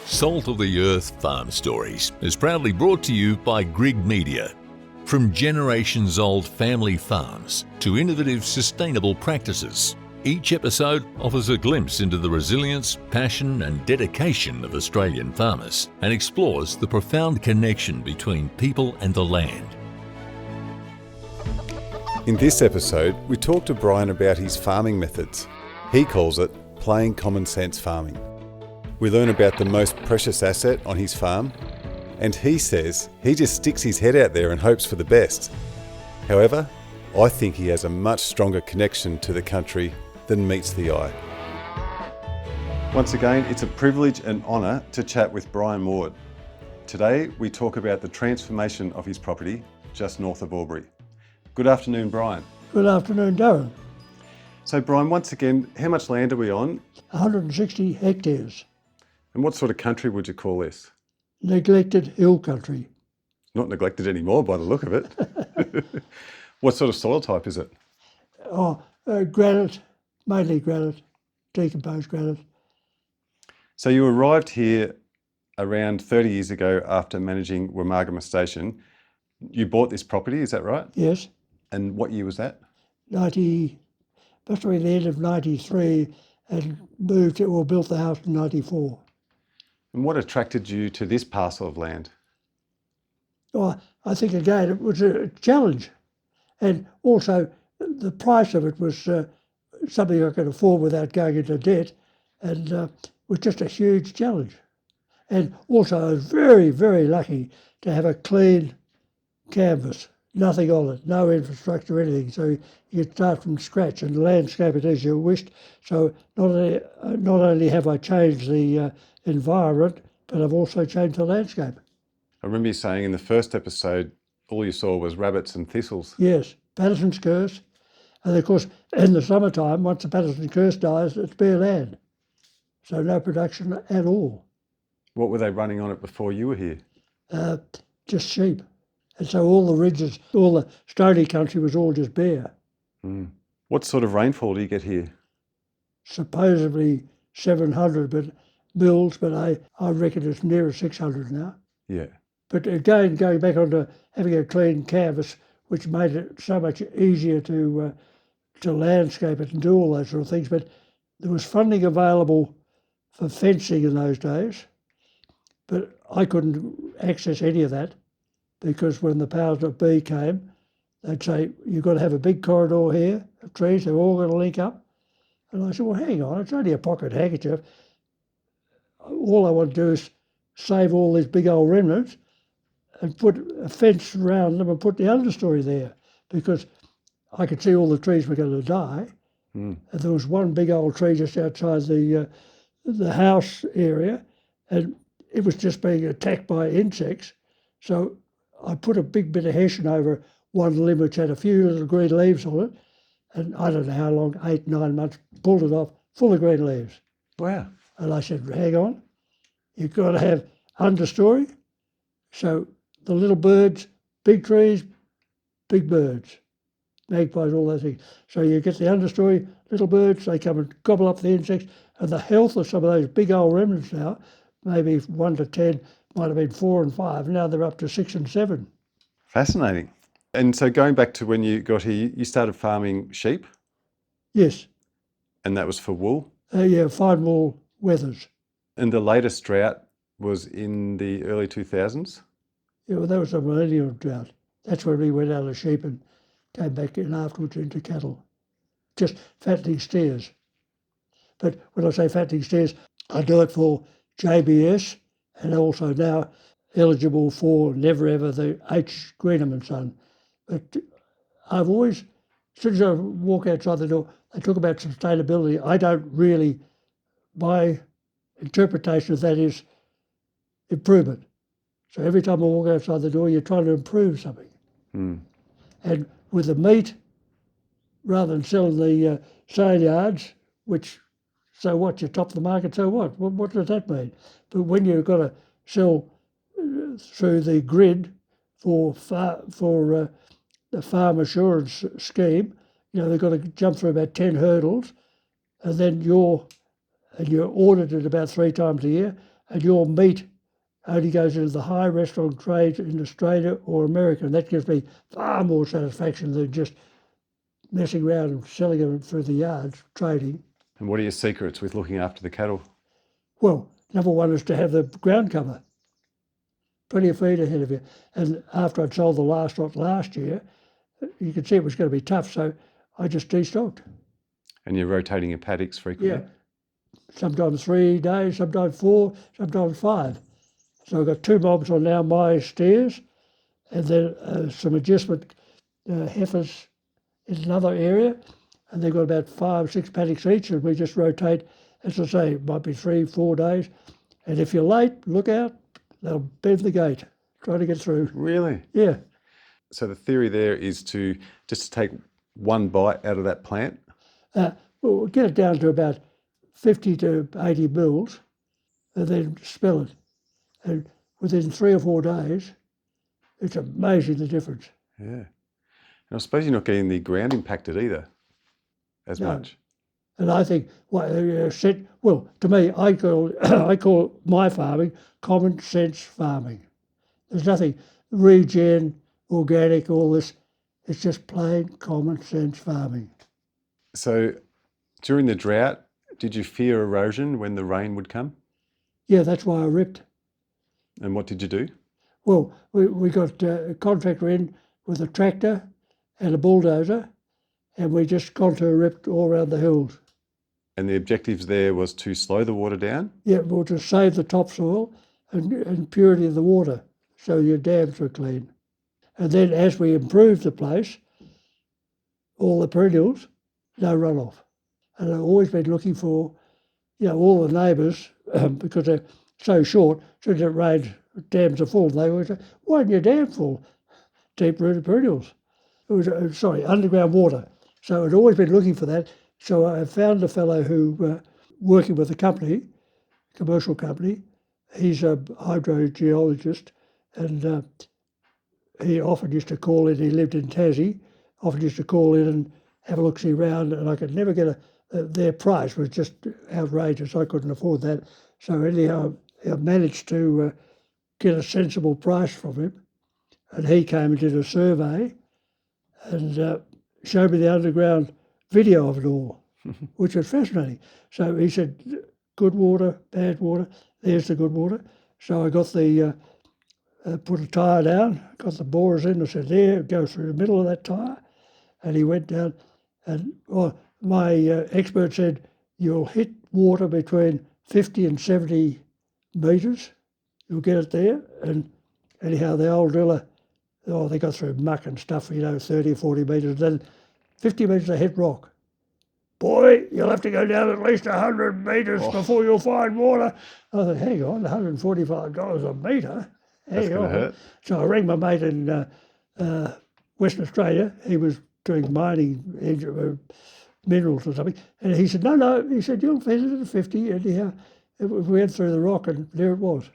Salt of the Earth Farm Stories is proudly brought to you by Grig Media. From generations-old family farms to innovative sustainable practices, each episode offers a glimpse into the resilience, passion and dedication of Australian farmers and explores the profound connection between people and the land. In this episode, we talk to Bryan about his farming methods. He calls it plain common sense farming. We learn about the most precious asset on his farm, and he says he just sticks his head out there and hopes for the best. However, I think he has a much stronger connection to the country than meets the eye. Once again, it's a privilege and honour to chat with Bryan Ward. Today, we talk about the transformation of his property just north of Albury. Good afternoon, Bryan. Good afternoon, Darren. So, Bryan, once again, how much land are we on? 160 hectares. And what sort of country would you call this? Neglected hill country. Not neglected anymore by the look of it. What sort of soil type is it? Granite, mainly granite, decomposed granite. So you arrived here around 30 years ago after managing Womargama Station. You bought this property, is that right? Yes. And what year was that? Must have been the end of 93 and built the house in 94. And what attracted you to this parcel of land? I think again it was a challenge, and also the price of it was something I could afford without going into debt, and was just a huge challenge. And also I was very, very lucky to have a clean canvas, nothing on it, no infrastructure, anything. So you start from scratch and landscape it as you wished. So not only have I changed the environment, but I've also changed the landscape. I remember you saying in the first episode, all you saw was rabbits and thistles. Yes, Patterson's curse. And of course, in the summertime, once the Patterson's curse dies, it's bare land. So no production at all. What were they running on it before you were here? Just sheep. And so all the ridges, all the stony country was all just bare. What sort of rainfall do you get here? Supposedly 700 mils, but I reckon it's nearer 600 now. Yeah. But again, going back onto having a clean canvas, which made it so much easier to landscape it and do all those sort of things. But there was funding available for fencing in those days, but I couldn't access any of that because when the powers that be came, they'd say, you've got to have a big corridor here of trees, they're all going to link up. And I said, well, hang on, it's only a pocket handkerchief. All I want to do is save all these big old remnants and put a fence around them and put the understory there, because I could see all the trees were going to die. And there was one big old tree just outside the house area, and it was just being attacked by insects. So I put a big bit of hessian over one limb which had a few little green leaves on it, and I don't know how long, 8-9 months, pulled it off, full of green leaves. Wow. And I said, hang on, you've got to have understory. So the little birds, big trees, big birds, magpies, all those things. So you get the understory, little birds, they come and gobble up the insects, and the health of some of those big old remnants now, maybe 1 to 10, might have been 4 and 5, now they're up to 6 and 7. Fascinating. And so going back to when you got here, you started farming sheep? Yes. And that was for wool? Yeah, fine wool wethers. And the latest drought was in the early 2000s? Yeah, well, that was a millennium drought. That's when we went out of sheep and came back in afterwards into cattle. Just fattening steers. But when I say fattening steers, I do it for JBS and also now eligible for Never Ever, the H. Greenham and Son. But I've always, as soon as I walk outside the door, they talk about sustainability. I don't really, my interpretation of that is improvement. So every time I walk outside the door, you're trying to improve something. And with the meat, rather than selling the sale yards, which, so what, you top the market, so what? What does that mean? But when you've got to sell through the grid for the farm assurance scheme, they've got to jump through about 10 hurdles, and then you're audited about 3 times a year, and your meat only goes into the high restaurant trade in Australia or America, and that gives me far more satisfaction than just messing around and selling them through the yards, trading. And what are your secrets with looking after the cattle? Well, number one is to have the ground cover. Plenty of feed ahead of you. And after I'd sold the last lot last year, you could see it was going to be tough, so I just destocked. And you're rotating your paddocks frequently? Yeah. Sometimes 3 days, sometimes 4, sometimes 5. So I've got 2 mobs on now my steers, and then some adjustment heifers in another area, and they've got about 5, 6 paddocks each, and we just rotate. As I say, it might be 3, 4 days. And if you're late, look out, they'll bend the gate, try to get through. Really? Yeah. So the theory there is to just take one bite out of that plant? We'll get it down to about 50 to 80 mils, and then spill it. And within 3 or 4 days, it's amazing the difference. Yeah. And I suppose you're not getting the ground impacted either as No. much. And I think, to me, I call my farming common sense farming. There's nothing regen, organic, all this. It's just plain common sense farming. So during the drought, did you fear erosion when the rain would come? Yeah, that's why I ripped. And what did you do? Well, we got a contractor in with a tractor and a bulldozer, and we just contour ripped all around the hills. And the objectives there was to slow the water down? Yeah, well, to save the topsoil and purity of the water, so your dams were clean. And then as we improved the place, all the perennials, no runoff. And I've always been looking for, all the neighbours, because they're so short, as soon as it rains, dams are full. They always say, why isn't your dam full? Deep-rooted perennials. It was, underground water. So I'd always been looking for that. So I found a fellow who, working with a company, commercial company, he's a hydrogeologist, and he often used to call in, he lived in Tassie, often used to call in and have a look-see round, and I could never get their price was just outrageous. I couldn't afford that. So anyhow, I managed to get a sensible price from him, and he came and did a survey and showed me the underground video of it all, which was fascinating. So he said, good water, bad water, there's the good water. So I got put a tyre down, got the borers in, I said, there, go through the middle of that tyre. And he went down, and my expert said, you'll hit water between 50 and 70 metres. You'll get it there. And anyhow, the old driller, they got through muck and stuff, 30 or 40 metres. Then 50 metres they hit rock. Boy, you'll have to go down at least 100 metres before you'll find water. I thought, hang on, $145 a metre? That's going to hurt. So I rang my mate in Western Australia. He was doing mining minerals or something. And he said, no. He said, you'll fit it at 50. Anyhow, we went through the rock and there it was.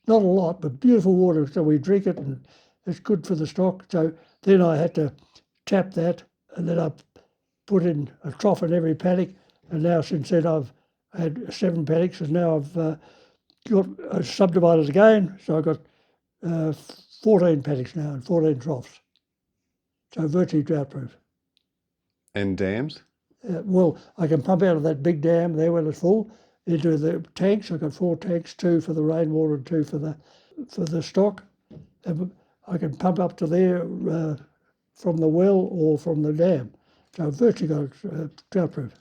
Not a lot, but beautiful water. So we drink it and it's good for the stock. So then I had to tap that, and then I put in a trough in every paddock. And now since then I've had 7 paddocks, and now I've got subdivided again. So I've got 14 paddocks now and 14 troughs. So virtually drought-proof. And dams? Well, I can pump out of that big dam there when it's full into the tanks. I've got 4 tanks, 2 for the rainwater and 2 for the stock. And I can pump up to there from the well or from the dam. So I've virtually got drought-proof.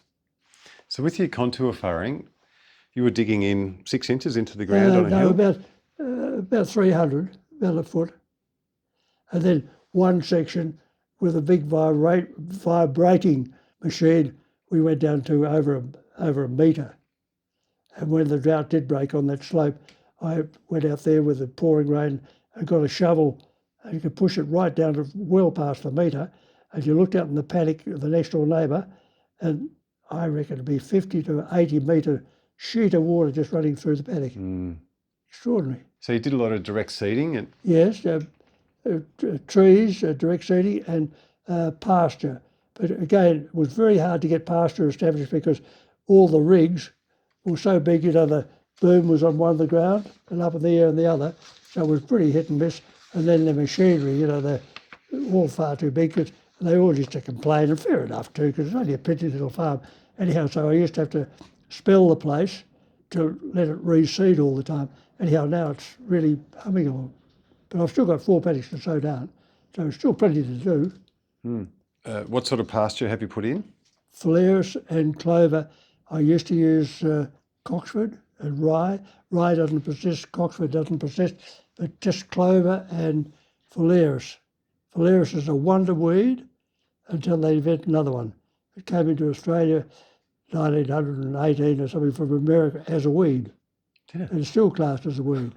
So with your contour furrowing, you were digging in 6 inches into the ground on a hill? About 300, about a foot. And then one section with a big vibrating machine, we went down to over a metre. And when the drought did break on that slope, I went out there with the pouring rain and got a shovel, and you could push it right down to well past the metre. And you looked out in the paddock of the next door neighbour, and I reckon it'd be 50 to 80 metre sheet of water just running through the paddock. Extraordinary. So you did a lot of direct seeding? Yes, trees, direct seeding, and pasture. But again, it was very hard to get pasture established because all the rigs were so big, the boom was on one of the ground and up in the air on the other, so it was pretty hit and miss. And then the machinery, they're all far too big, and they all used to complain, and fair enough too, because it's only a pretty little farm. Anyhow, so I used to have to spell the place to let it reseed all the time. Anyhow, now it's really humming along. But I've still got 4 paddocks to sow down, so it's still plenty to do. What sort of pasture have you put in? Phalaris and clover. I used to use Coxford and rye. Rye doesn't persist, Coxford doesn't persist, but just clover and Phalaris. Phalaris is a wonder weed until they invent another one. It came into Australia 1918 or something from America as a weed. Yeah. And it's still classed as a weed.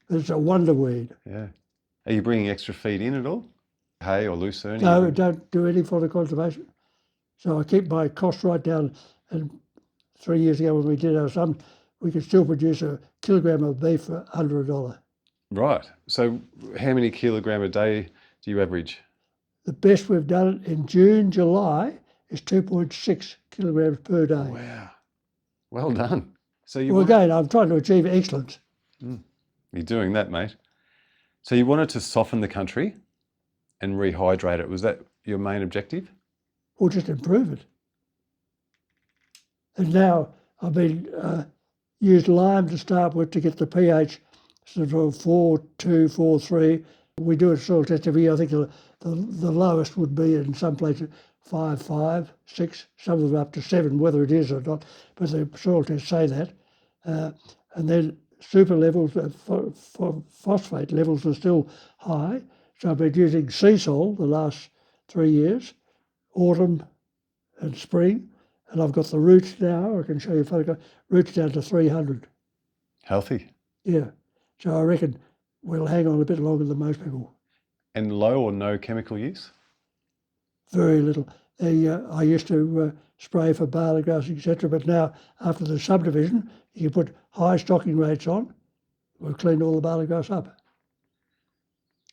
But it's a wonder weed. Yeah. Are you bringing extra feed in at all? Hay or lucerne? No, I don't do any fodder conservation. So I keep my costs right down. And 3 years ago when we did our sum, we could still produce a kilogram of beef for under $1. Right. So how many kilogram a day do you average? The best we've done in June, July is 2.6 kilograms per day. Wow. Well done. So you Well, again, I'm trying to achieve excellence. You're doing that, mate. So you wanted to soften the country and rehydrate it. Was that your main objective? Or just improve it. And now I've been used lime to start with to get the pH sort of 4.2, 4.3. We do a soil test every year. I think the lowest would be in some places 5.5, 6, some of them up to 7, whether it is or not. But the soil tests say that. And then super levels, phosphate levels are still high. So I've been using sea salt the last 3 years, autumn and spring. And I've got the roots now, I can show you a photograph, roots down to 300. Healthy. Yeah. So I reckon we'll hang on a bit longer than most people. And low or no chemical use? Very little. I used to spray for barley grass, etc. But now, after the subdivision, you put high stocking rates on. We've cleaned all the barley grass up.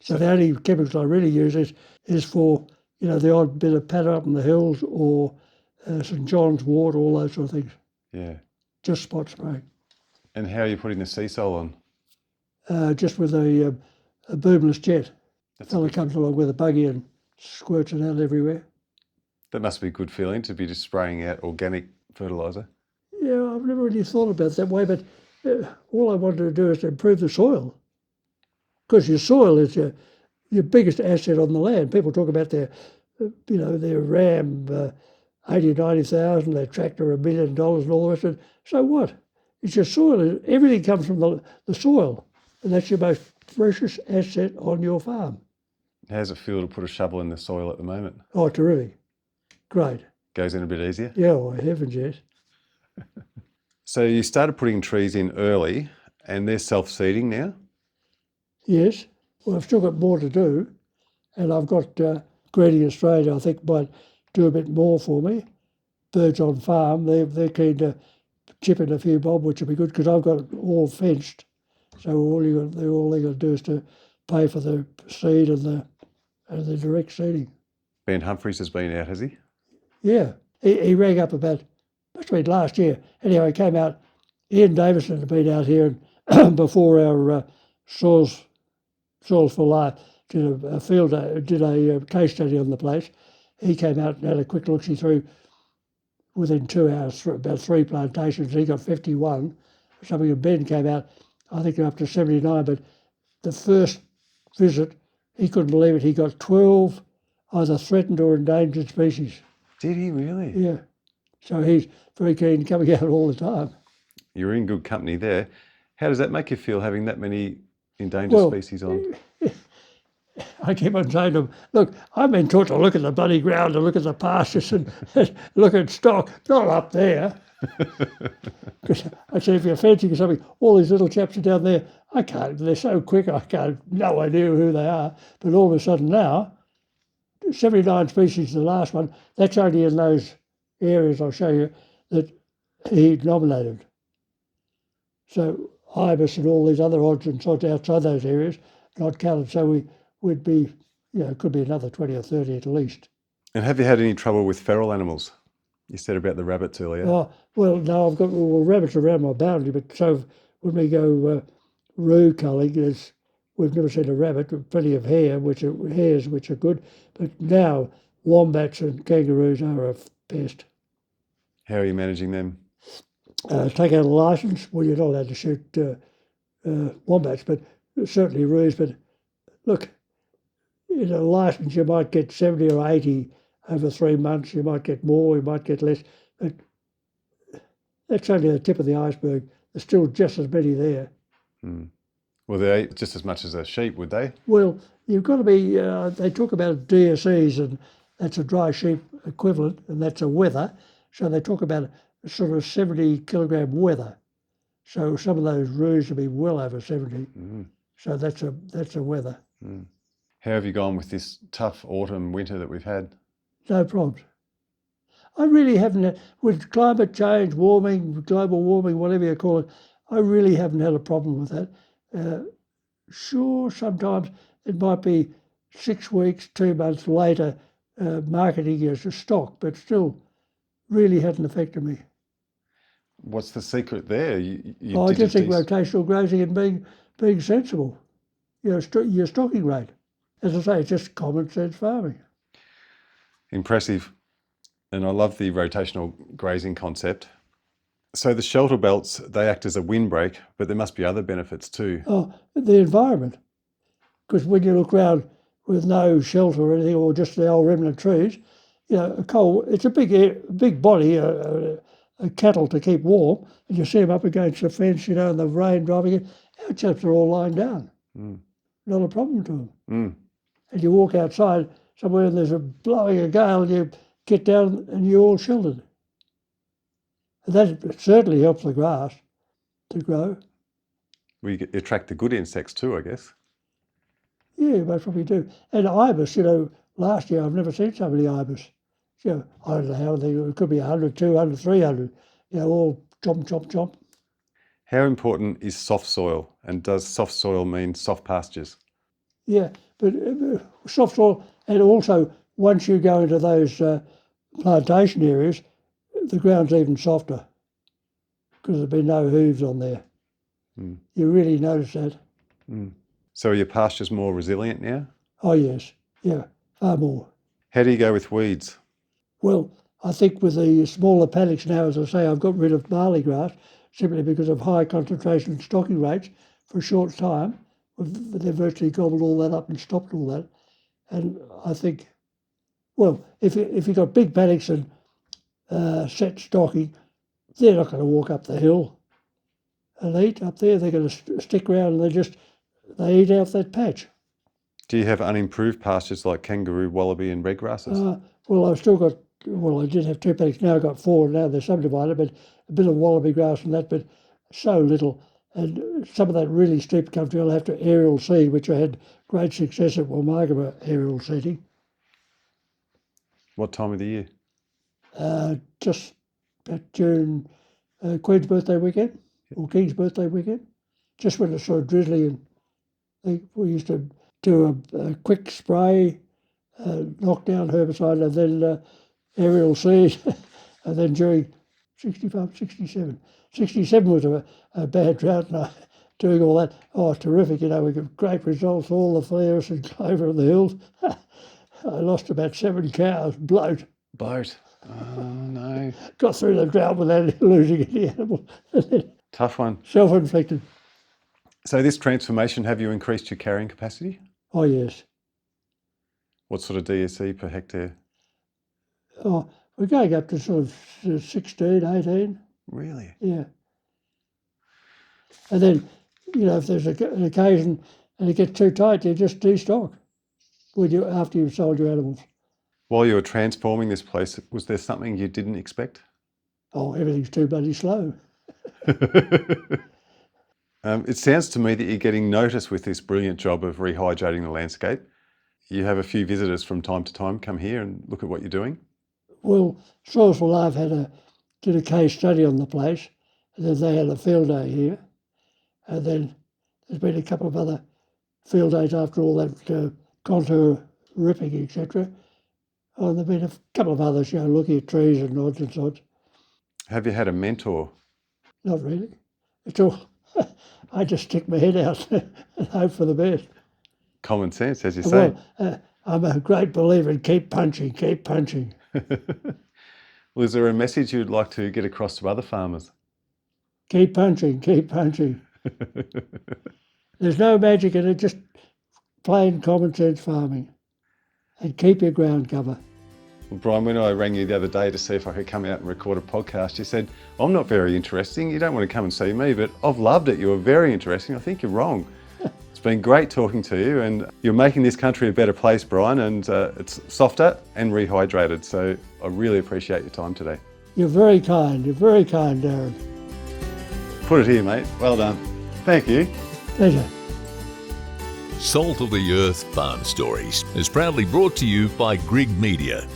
So the only chemicals I really use is for the odd bit of paddock up in the hills or St John's wort, all those sort of things. Yeah. Just spot spraying. And how are you putting the sea salt on? Just with a boomless jet. The fella comes along with a buggy and squirts it out everywhere. That must be a good feeling to be just spraying out organic fertiliser. Yeah, I've never really thought about it that way, but all I wanted to do is to improve the soil. Because your soil is your biggest asset on the land. People talk about their Ram, 80, 90,000, their tractor, $1 million and all the rest of it. So what? It's your soil. Everything comes from the soil. And that's your most precious asset on your farm. How does it feel to put a shovel in the soil at the moment? Oh, terrific. Great. Goes in a bit easier? Yeah, well, heavens, yes. So you started putting trees in early and they're self-seeding now? Yes. Well, I've still got more to do. And I've got Greening Australia, I think, might do a bit more for me. Birds on Farm, they're keen to chip in a few bob, which will be good because I've got it all fenced. So all they got to do is to pay for the seed and the direct seeding. Ben Humphries has been out, has he? Yeah. He rang up must have been last year. Anyway, he came out. Ian Davison had been out here and before our Soils for Life did a case study on the place. He came out and had a quick look-see through within 2 hours, about 3 plantations. He got 51. Something, and Ben came out, I think up to 79, but the first visit, he couldn't believe it. He got 12 either threatened or endangered species. Did he really? Yeah. So he's very keen coming out all the time. You're in good company there. How does that make you feel, having that many endangered species on? I keep on saying to them, look, I've been taught to look at the bloody ground, to look at the pastures and look at stock, not up there. Because I said, if you're fencing or something, all these little chaps are down there, they're so quick, no idea who they are. But all of a sudden now, 79 species, the last one, that's only in those areas I'll show you that he nominated. So ibis and all these other odds and sods outside those areas, not counted. So we'd be, could be another 20 or 30 at least. And have you had any trouble with feral animals? You said about the rabbits earlier. Oh, well, no, I've got rabbits around my boundary, but so when we go roo culling, we've never seen a rabbit, with plenty of hares which are good, but now wombats and kangaroos are a pest. How are you managing them? Take out a licence. Well, you're not allowed to shoot wombats, but certainly roos. But look, in a licence you might get 70 or 80 over 3 months. You might get more, you might get less. But that's only the tip of the iceberg. There's still just as many there. Mm. Well, they eat just as much as a sheep, would they? Well, you've got to be, they talk about DSEs, and that's a dry sheep equivalent, and that's a wether. So they talk about a sort of 70 kilogram wether. So some of those roos will be well over 70. Mm. So that's a wether. Mm. How have you gone with this tough autumn, winter that we've had? No problems. I really haven't, with climate change, warming, global warming, whatever you call it, I really haven't had a problem with that. Sure, sometimes it might be 6 weeks, 2 months later, marketing as a stock, but still really hadn't affected me. What's the secret there? I just think rotational grazing and being sensible. Your stocking rate. As I say, it's just common sense farming. Impressive. And I love the rotational grazing concept. So the shelter belts, they act as a windbreak, but there must be other benefits too. Oh, the environment. Because when you look around with no shelter or anything, or just the old remnant trees, a coal, it's a big body, a cattle to keep warm, and you see them up against the fence, and the rain driving in. Our chaps are all lying down. Mm. Not a problem to them. Mm. And you walk outside somewhere and there's blowing a gale, and you get down and you're all sheltered. And that certainly helps the grass to grow. We attract the good insects too, I guess. Yeah, most probably do. And ibis, last year I've never seen so many ibis. I don't know how they, it could be 100, 200, 300, all chomp, chomp, chomp. How important is soft soil? And does soft soil mean soft pastures? Yeah, but soft soil, and also once you go into those plantation areas, the ground's even softer because there's been no hooves on there. Mm. You really notice that. Mm. So are your pastures more resilient now? Oh yes, yeah, far more. How do you go with weeds? Well, I think with the smaller paddocks now, as I say, I've got rid of barley grass simply because of high concentration and stocking rates for a short time. They've virtually gobbled all that up and stopped all that. And I think, well, if you've got big paddocks and set stocking, they're not going to walk up the hill and eat up there. They're going to stick around and they eat out that patch. Do you have unimproved pastures like kangaroo, wallaby and red grasses? Well, I've still got, I did have 2 paddocks, now I've got 4, now they're subdivided, but a bit of wallaby grass and that, but so little. And some of that really steep country I'll have to aerial seed, which I had great success at Womargama aerial seeding. What time of the year? Just about June, Queen's birthday weekend, or King's birthday weekend, just when it's sort of drizzly, and we used to do a quick spray, knock down herbicide, and then aerial seed, and then during 65, 67. 67 was a bad drought, and doing all that, terrific, we got great results, all the flares and clover in the hills. I lost about 7 cows, bloat. Bloat. Oh, no. Got through the drought without losing any animal. Tough one. Self-inflicted. So this transformation, have you increased your carrying capacity? Oh, yes. What sort of DSE per hectare? Oh, we're going up to sort of 16, 18. Really? Yeah. And then, if there's an occasion and it gets too tight, you just destock after you've sold your animals. While you were transforming this place, was there something you didn't expect? Oh, everything's too bloody slow. It sounds to me that you're getting noticed with this brilliant job of rehydrating the landscape. You have a few visitors from time to time come here and look at what you're doing. Well, Soils for Life did a case study on the place, and then they had a field day here. And then there's been a couple of other field days after all that contour ripping, etc. Oh, there've been a couple of others, looking at trees and odds and sods. Have you had a mentor? Not really. It's all, I just stick my head out and hope for the best. Common sense, as you say. Well, I'm a great believer in keep punching, keep punching. Well, is there a message you'd like to get across to other farmers? Keep punching, keep punching. There's no magic in it, just plain common sense farming. And keep your ground cover. Well, Bryan, when I rang you the other day to see if I could come out and record a podcast, you said, I'm not very interesting. You don't want to come and see me, but I've loved it. You were very interesting. I think you're wrong. It's been great talking to you, and you're making this country a better place, Bryan, and it's softer and rehydrated. So I really appreciate your time today. You're very kind, Darren. Put it here, mate. Well done. Thank you. Pleasure. Salt of the Earth Farm Stories is proudly brought to you by Grig Media.